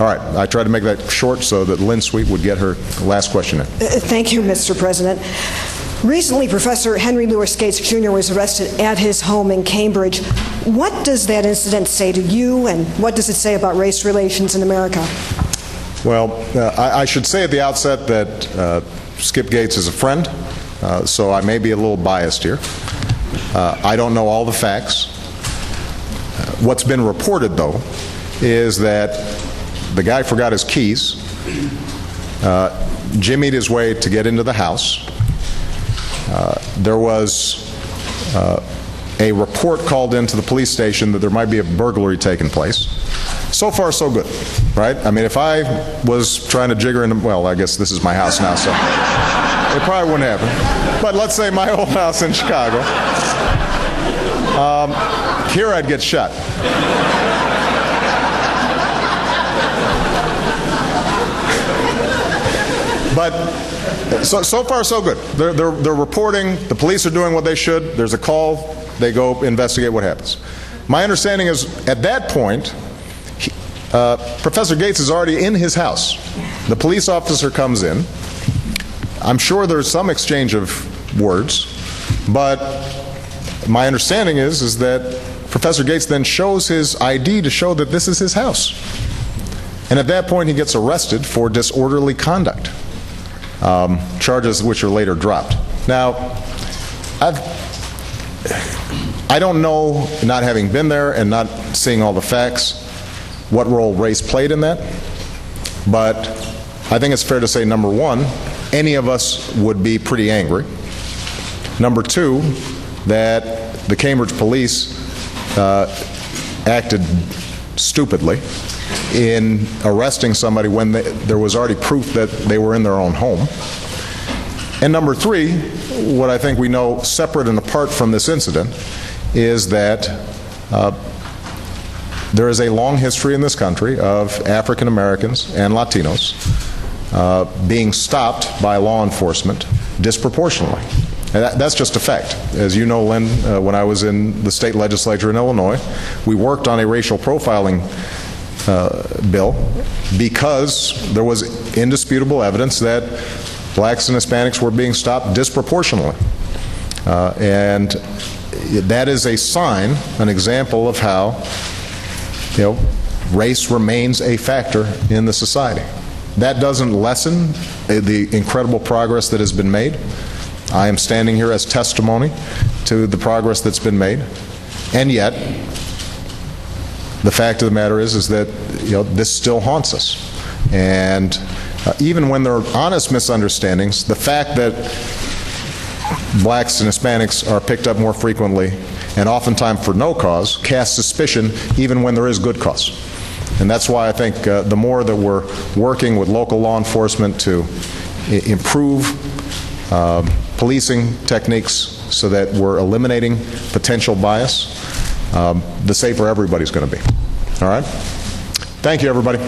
All right, I tried to make that short so that Lynn Sweet would get her last question in. Thank you, Mr. President. Recently, Professor Henry Louis Gates Jr. was arrested at his home in Cambridge. What does that incident say to you, and what does it say about race relations in America? Well, I should say at the outset that Skip Gates is a friend, so I may be a little biased here. I don't know all the facts. What's been reported, though, is that the guy forgot his keys, jimmied his way to get into the house. There was a report called into the police station that there might be a burglary taking place. So far, so good, right? I mean, if I was trying to jigger into, well, I guess this is my house now, so it probably wouldn't happen. But let's say my old house in Chicago. Here I'd get shot. But so far, so good. They're reporting. The police are doing what they should. There's a call. They go investigate what happens. My understanding is, at that point, Professor Gates is already in his house. The police officer comes in. I'm sure there's some exchange of words, but my understanding is that Professor Gates then shows his ID to show that this is his house. And at that point, he gets arrested for disorderly conduct, charges which are later dropped. Now, I don't know, not having been there and not seeing all the facts, what role race played in that, but I think it's fair to say, number one, any of us would be pretty angry. Number two, that the Cambridge police acted stupidly in arresting somebody when there was already proof that they were in their own home. And number three, what I think we know separate and apart from this incident is that there is a long history in this country of African Americans and Latinos being stopped by law enforcement disproportionately. And that's just a fact. As you know, Lynn, when I was in the state legislature in Illinois, we worked on a racial profiling bill because there was indisputable evidence that blacks and Hispanics were being stopped disproportionately. And that is a sign, an example of how, race remains a factor in the society. That doesn't lessen the incredible progress that has been made. I am standing here as testimony to the progress that's been made. And yet, the fact of the matter is that this still haunts us. And even when there are honest misunderstandings, the fact that blacks and Hispanics are picked up more frequently and oftentimes for no cause casts suspicion even when there is good cause. And that's why I think the more that we're working with local law enforcement to improve policing techniques so that we're eliminating potential bias, the safer everybody's going to be. All right? Thank you, everybody.